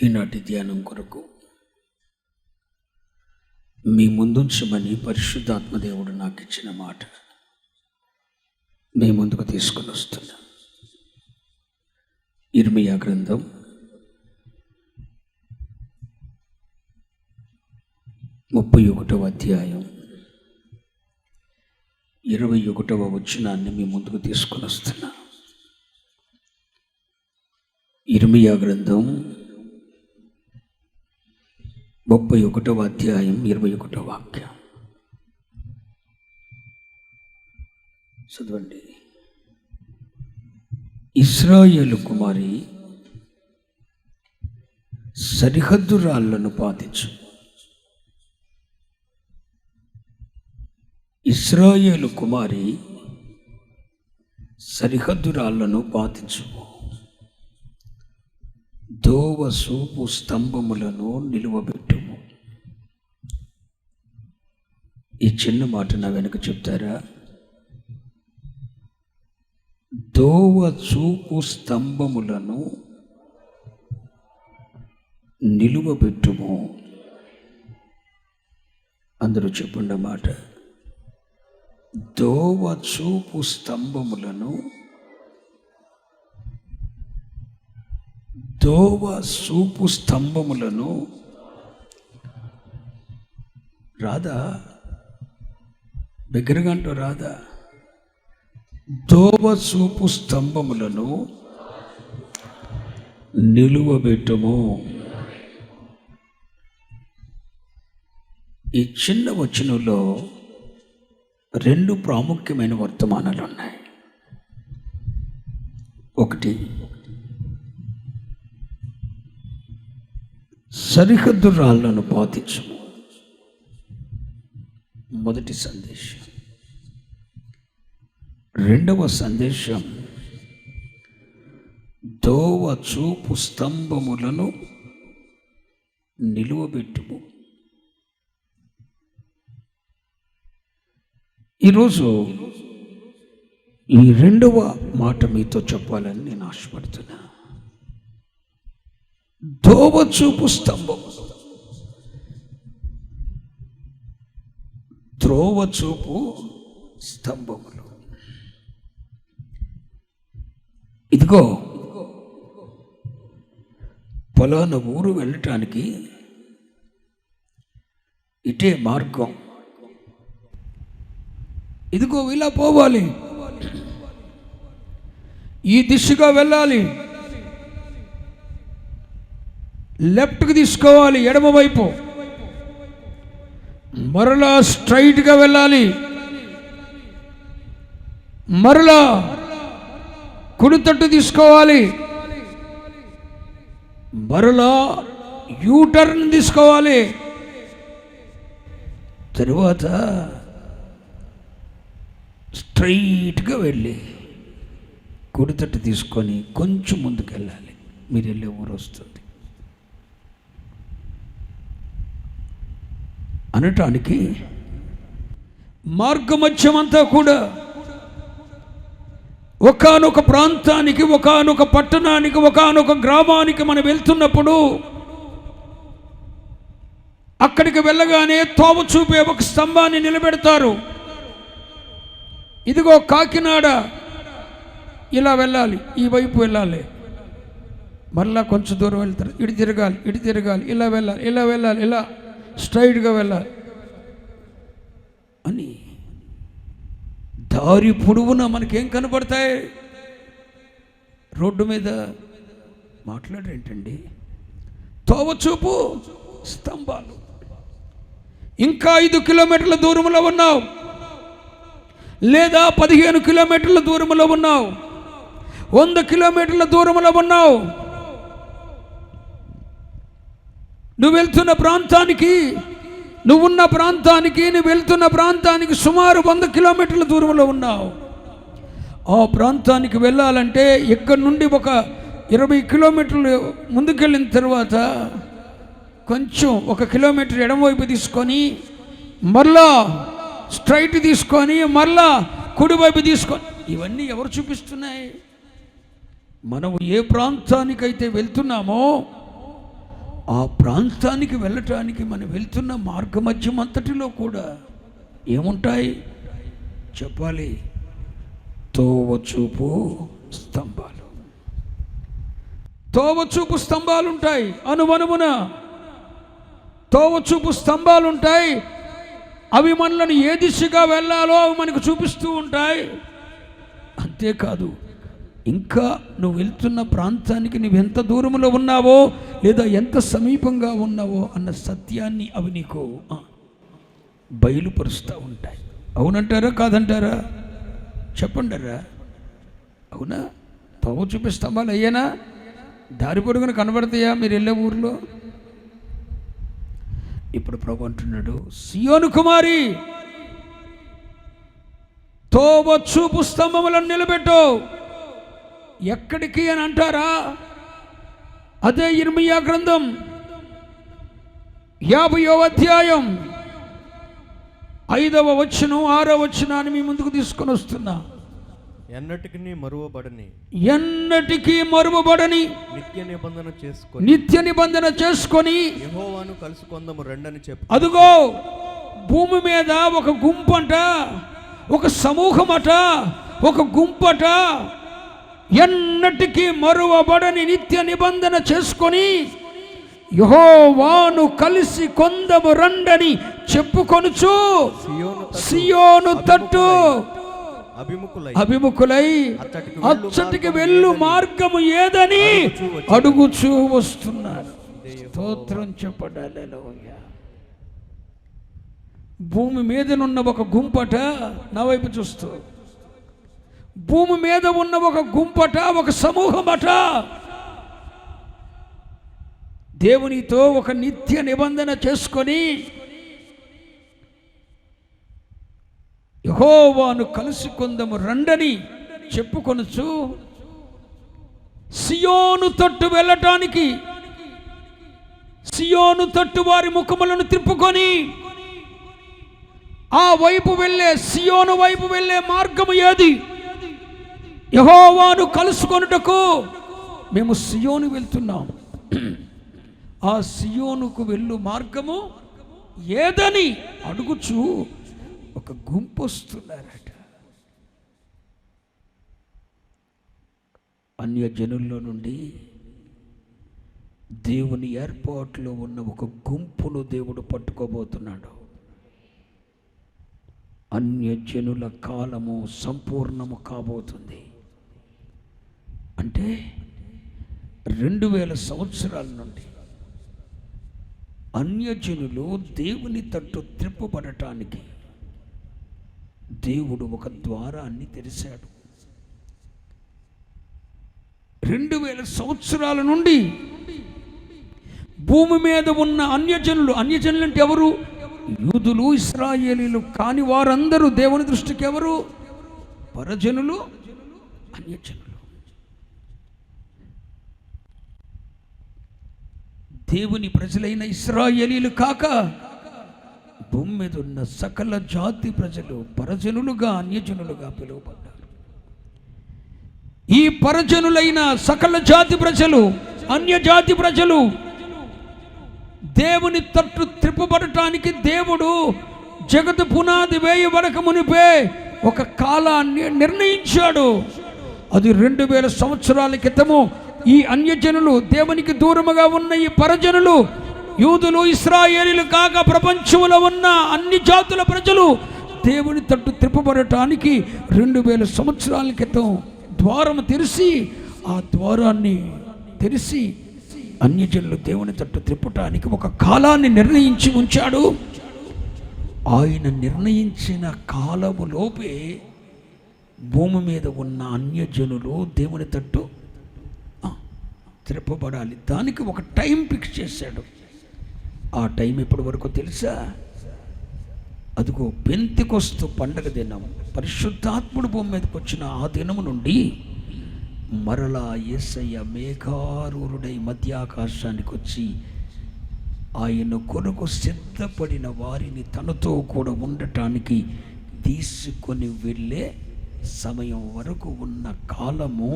ఈనాటి ధ్యానం కొరకు మీ ముందుంచమని పరిశుద్ధాత్మదేవుడు నాకు ఇచ్చిన మాట మీ ముందుకు తీసుకొని వస్తున్నా. ఇర్మియా గ్రంథం 31వ అధ్యాయం 21వ వచనాన్ని మీ ముందుకు తీసుకొని వస్తున్నా. ఇర్మియా గ్రంథం 31వ అధ్యాయం 21వ వాక్యం చదవండి. ఇశ్రాయేలు కుమారి సరిహద్దు రాళ్లను పాతించు. ఇశ్రాయేలు కుమారి సరిహద్దు రాళ్లను పాతించు. దోవ సూపు స్తంభములను నిలువబెట్టుము. ఈ చిన్న మాట నా వెనుక చెప్తారా? దోవ చూపు స్తంభములను నిలువబెట్టుము. అందరూ చెప్పండి మాట. దోవ చూపు స్తంభములను, దోవ చూపు స్తంభములను. రాదా? బిగ్గరగా అంటూ రాదా? దోవ చూపు స్తంభములను నిలువబెట్టుము. ఈ చిన్న వచనంలో రెండు ప్రాముఖ్యమైన వర్తమానాలు ఉన్నాయి. ఒకటి, సరిహద్దు రాళ్లను పాతించుము. మొదటి సందేశం. రెండవ సందేశం, దోవ చూపు స్తంభములను నిలువబెట్టుము. ఈరోజు ఈ రెండవ మాట మీతో చెప్పాలని నేను ఆశపడుతున్నా. దోవ చూపు స్తంభము, త్రోవ చూపు స్తంభములు. ఇదిగో పలానా ఊరు వెళ్ళటానికి ఇటే మార్గం, ఇదిగో ఇలా పోవాలి, ఈ దిశగా వెళ్ళాలి, లెఫ్ట్కి తీసుకోవాలి, ఎడమ వైపు మరలా స్ట్రైట్గా వెళ్ళాలి, మరలా కుడి తట్టు తీసుకోవాలి, మరలా యూటర్న్ తీసుకోవాలి, తరువాత స్ట్రైట్గా వెళ్ళి కుడి తట్టు తీసుకొని కొంచెం ముందుకు వెళ్ళాలి. మీరు వెళ్ళే ఊరు వస్తుంది అనటానికి మార్గమధ్యమంతా కూడా ఒకానొక ప్రాంతానికి, ఒకానొక పట్టణానికి, ఒకానొక గ్రామానికి మనం వెళ్తున్నప్పుడు అక్కడికి వెళ్ళగానే తోవ చూపే ఒక స్తంభాన్ని నిలబెడతారు. ఇదిగో కాకినాడ ఇలా వెళ్ళాలి, ఈ వైపు వెళ్ళాలి, మరలా కొంచెం దూరం వెళ్తారు, ఇటు తిరగాలి, ఇటు తిరగాలి, ఇలా వెళ్ళాలి, ఇలా వెళ్ళాలి, ఇలా స్ట్రైట్గా వెళ్ళాలి అని దారి పొడవునా మనకేం కనపడతాయి? రోడ్డు మీద మాట్లాడేంటండి? తోవచూపు స్తంభాలు. ఇంకా 5 కిలోమీటర్ల దూరంలో ఉన్నావు, లేదా 15 కిలోమీటర్ల దూరంలో ఉన్నావు, 100 కిలోమీటర్ల దూరంలో ఉన్నావు. నువ్వు వెళ్తున్న ప్రాంతానికి, నువ్వున్న ప్రాంతానికి, నువ్వు వెళ్తున్న ప్రాంతానికి సుమారు 100 కిలోమీటర్ల దూరంలో ఉన్నావు. ఆ ప్రాంతానికి వెళ్ళాలంటే ఇక్కడి నుండి ఒక 20 కిలోమీటర్లు ముందుకెళ్ళిన తర్వాత కొంచెం 1 కిలోమీటర్ ఎడమవైపు తీసుకొని మరలా స్ట్రైట్ తీసుకొని మరలా కుడివైపు తీసుకొని, ఇవన్నీ ఎవరు చూపిస్తున్నాయి? మనం ఏ ప్రాంతానికైతే వెళ్తున్నామో ఆ ప్రాంతానికి వెళ్ళటానికి మనం వెళ్తున్న మార్గమధ్యం అంతటిలో కూడా ఏముంటాయి చెప్పాలి? తోవచూపు స్తంభాలు. తోవచూపు స్తంభాలు ఉంటాయి. అనువనుమున తోవచూపు స్తంభాలు ఉంటాయి. అవి మనల్ని ఏ దిశగా వెళ్ళాలో అవి మనకు చూపిస్తూ ఉంటాయి. అంతేకాదు, ఇంకా నువ్వు వెళ్తున్న ప్రాంతానికి నువ్వు ఎంత దూరంలో ఉన్నావో లేదా ఎంత సమీపంగా ఉన్నావో అన్న సత్యాన్ని అవి నీకు బయలుపరుస్తూ ఉంటాయి. అవునంటారా కాదంటారా? చెప్పండరా. అవునా? తోవ చూపే స్తంభాలు అయ్యేనా? దారి పొడుగున కనబడతాయా మీరు వెళ్ళే ఊర్లో? ఇప్పుడు ప్రభు అంటున్నాడు, సియోను కుమారి తోవ చూపు స్తంభములను నిలబెట్టు. ఎక్కడికి అని అంటారా? అదే ఇర్మీయా గ్రంథం 50వ అధ్యాయం 5వ వచనం 6వ వచనాన్ని మీ ముందుకు తీసుకొని వస్తున్నా. ఎన్నటికీ మరువబడని నిత్య నిబంధన చేసుకొని యెహోవాను కలుసుకొందము రండని చెప్పు. అదుగో భూమి మీద ఒక గుంపట, ఒక సమూహమట, ఒక గుంపట ఎన్నటికీ మరువబడని నిత్య నిబంధన చేసుకొని యెహోవాను కలిసి కొందము రండని చెప్పుకొనుచు సియోను తట్టు అభిముఖులై అచ్చటికి వెళ్ళు మార్గము ఏదని అడుగుచూ వస్తున్నారు. స్తోత్రం చెప్పండి. హల్లెలూయా. భూమి మీదనున్న ఒక గుంపట నా వైపు చూస్తూ, భూమి మీద ఉన్న ఒక గుంపట, ఒక సమూహమట దేవునితో ఒక నిత్య నిబంధన చేసుకొని యెహోవాను కలుసుకొందము రండని చెప్పుకొనుచు సియోను తట్టు వెళ్ళటానికి, సియోను తట్టు వారి ముఖములను తిప్పుకొని ఆ వైపు వెళ్ళే, సియోను వైపు వెళ్ళే మార్గము ఏది? యెహోవాను కలుసుకొనుటకు మేము సియోను వెళ్తున్నాం. ఆ సియోనుకు వెళ్ళు మార్గము ఏదని అడుగుచు ఒక గుంపు వస్తున్నారట. అన్యజనుల్లో నుండి దేవుని ఏర్పాటులో ఉన్న ఒక గుంపును దేవుడు పట్టుకోబోతున్నాడు. అన్యజనుల కాలము సంపూర్ణము కాబోతుంది. అంటే 2000 సంవత్సరాల నుండి అన్యజనులు దేవుని తట్టు త్రిప్పబడటానికి దేవుడు ఒక ద్వారాన్ని తెరిచాడు. 2000 సంవత్సరాల నుండి భూమి మీద ఉన్న అన్యజనులు అంటే ఎవరు? యూదులు, ఇశ్రాయేలీలు కాని వారందరూ దేవుని దృష్టికి ఎవరు? పరజనులు, అన్యజనులు. దేవుని ప్రజలైన ఇశ్రాయేలీలు కాక భూమి మీద ఉన్న సకల జాతి ప్రజలు పరజనులుగా, అన్యజనులుగా పిలువబడ్డారు. ఈ పరజనులైన సకల జాతి ప్రజలు, అన్యజాతి ప్రజలు దేవుని తట్టు త్రిప్పబడటానికి దేవుడు జగత్తు పునాది వేయబడక మునిపే ఒక కాలాన్ని నిర్ణయించాడు. అది 2000 సంవత్సరాల క్రితము ఈ అన్యజనులు, దేవునికి దూరముగా ఉన్న ఈ పరజనులు, యూదులు, ఇశ్రాయేలీలు కాక ప్రపంచంలో ఉన్న అన్ని జాతుల ప్రజలు దేవుని తట్టు త్రిప్పబడటానికి 2000 సంవత్సరాల క్రితం ద్వారం తెరిచి, ఆ ద్వారాన్ని తెరిచి అన్యజనులు దేవుని తట్టు త్రిప్పటానికి ఒక కాలాన్ని నిర్ణయించి ఉంచాడు. ఆయన నిర్ణయించిన కాలములోపే భూమి మీద ఉన్న అన్యజనులు దేవుని తట్టు త్రిప్పబడాలి. దానికి ఒక టైం ఫిక్స్ చేశాడు. ఆ టైం ఎప్పటి వరకు తెలుసా? అదిగో పెంతెకొస్తు పండగ దినం, పరిశుద్ధాత్ముడు భూమి మీదకి వచ్చిన ఆ దినము నుండి మరలా యేసయ్య మేఘారూరుడై మధ్యాకాశానికి వచ్చి ఆయన కొరకు సిద్ధపడిన వారిని తనతో కూడా ఉండటానికి తీసుకొని వెళ్ళే సమయం వరకు ఉన్న కాలము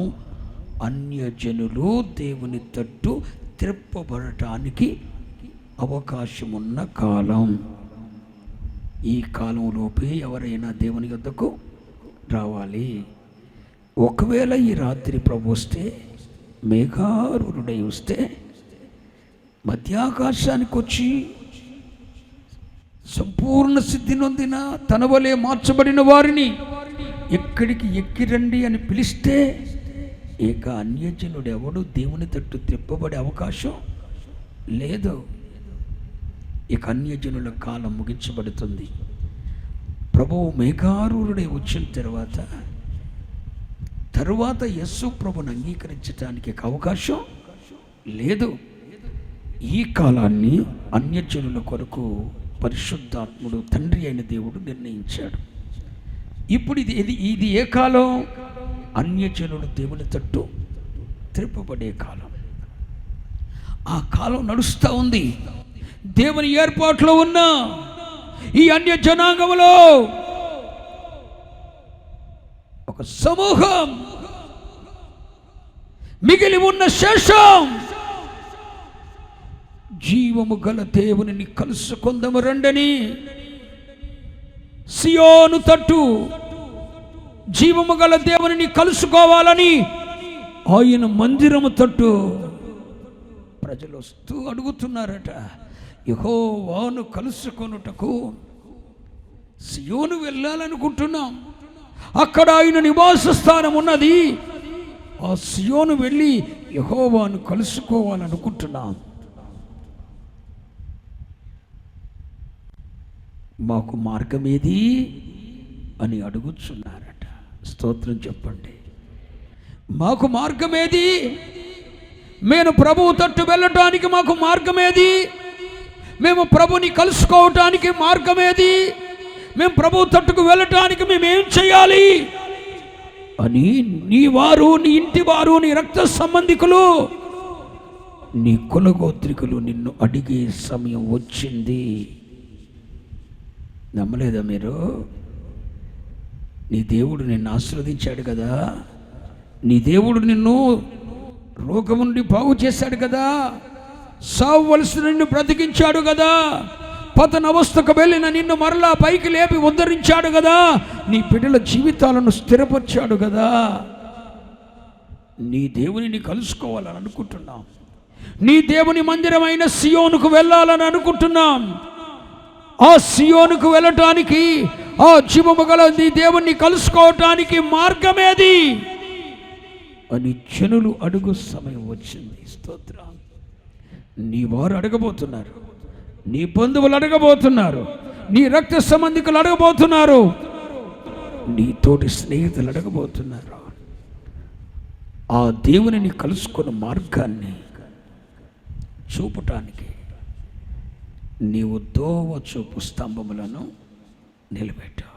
అన్యజనులు దేవుని తట్టు త్రిప్పబడటానికి అవకాశం ఉన్న కాలం. ఈ కాలంలోపే ఎవరైనా దేవుని యొద్దకు రావాలి. ఒకవేళ ఈ రాత్రి ప్రభు వస్తే, మేఘారూఢుడై వస్తే, మధ్యాకాశానికి వచ్చి సంపూర్ణ సిద్ధి నొందిన తన వలె మార్చబడిన వారిని ఎక్కడికి ఎక్కిరండి అని పిలిస్తే, ఇక అన్యజనుడు ఎవడు దేవుని తట్టు తిప్పబడే అవకాశం లేదు. ఇక అన్యజనుల కాలం ముగించబడుతుంది. ప్రభువు మేఘారూఢుడై వచ్చిన తరువాత యేసు ప్రభుని అంగీకరించడానికి అవకాశం లేదు. ఈ కాలాన్ని అన్యజనుల కొరకు పరిశుద్ధాత్ముడు, తండ్రి అయిన దేవుడు నిర్ణయించాడు. ఇప్పుడు ఇది ఏ కాలం? అన్యజనులు దేవుని తట్టు త్రిప్పబడే కాలం. ఆ కాలం నడుస్తూ ఉంది. దేవుని ఏర్పాట్లో ఉన్న ఈ అన్య జనాంగంలో ఒక సమూహం, మిగిలి ఉన్న శేషం, జీవము గల దేవునిని కలుసుకొందము రండని సియోను తట్టు జీవము గల దేవునిని కలుసుకోవాలని ఆయన మందిరము తట్టు ప్రజలు వస్తూ అడుగుతున్నారట. యెహోవాను కలుసుకొనుటకు సియోను వెళ్ళాలనుకుంటున్నాం. అక్కడ ఆయన నివాస స్థానం ఉన్నది. ఆ సియోను వెళ్ళి యెహోవాను కలుసుకోవాలనుకుంటున్నాం. మాకు మార్గం ఏది అని అడుగుతున్నారట. స్తోత్రం చెప్పండి. మాకు మార్గం ఏది? మేము ప్రభువు తట్టు వెళ్ళటానికి మాకు మార్గం ఏది? మేము ప్రభుని కలుసుకోవటానికి మార్గం ఏది? మేము ప్రభువు తట్టుకు వెళ్ళటానికి మేమేం చేయాలి అని నీ వారు, నీ ఇంటి వారు, నీ రక్త సంబంధికులు, నీ కులగోత్రికులు నిన్ను అడిగే సమయం వచ్చింది. నమ్మలేదా మీరు? నీ దేవుడు నిన్ను ఆశీర్వదించాడు కదా, నీ దేవుడు నిన్ను రోగం నుండి బాగు చేశాడు కదా, సావవలసి నిన్ను బ్రతికించాడు కదా, పతన అవస్థకు వెళ్ళిన నిన్ను మరలా పైకి లేపి ఉద్ధరించాడు కదా, నీ బిడ్డల జీవితాలను స్థిరపరిచాడు కదా. నీ దేవునిని కలుసుకోవాలని అనుకుంటున్నాం. నీ దేవుని మందిరమైన సియోనుకు వెళ్ళాలని అనుకుంటున్నాం. ఆ సియోనుకు వెళ్ళటానికి, ఆ జీవము గల నీ దేవుణ్ణి కలుసుకోవటానికి మార్గమేది అని జనులు అడుగు సమయం వచ్చింది. స్తోత్రం. నీ వారు అడగబోతున్నారు, నీ బంధువులు అడగబోతున్నారు, నీ రక్త సంబంధికులు అడగబోతున్నారు, నీ తోటి స్నేహితులు అడగబోతున్నారు. ఆ దేవునిని కలుసుకున్న మార్గాన్ని చూపటానికి నీవు దోవ చూపు స్తంభములను నిలబెట్టావు.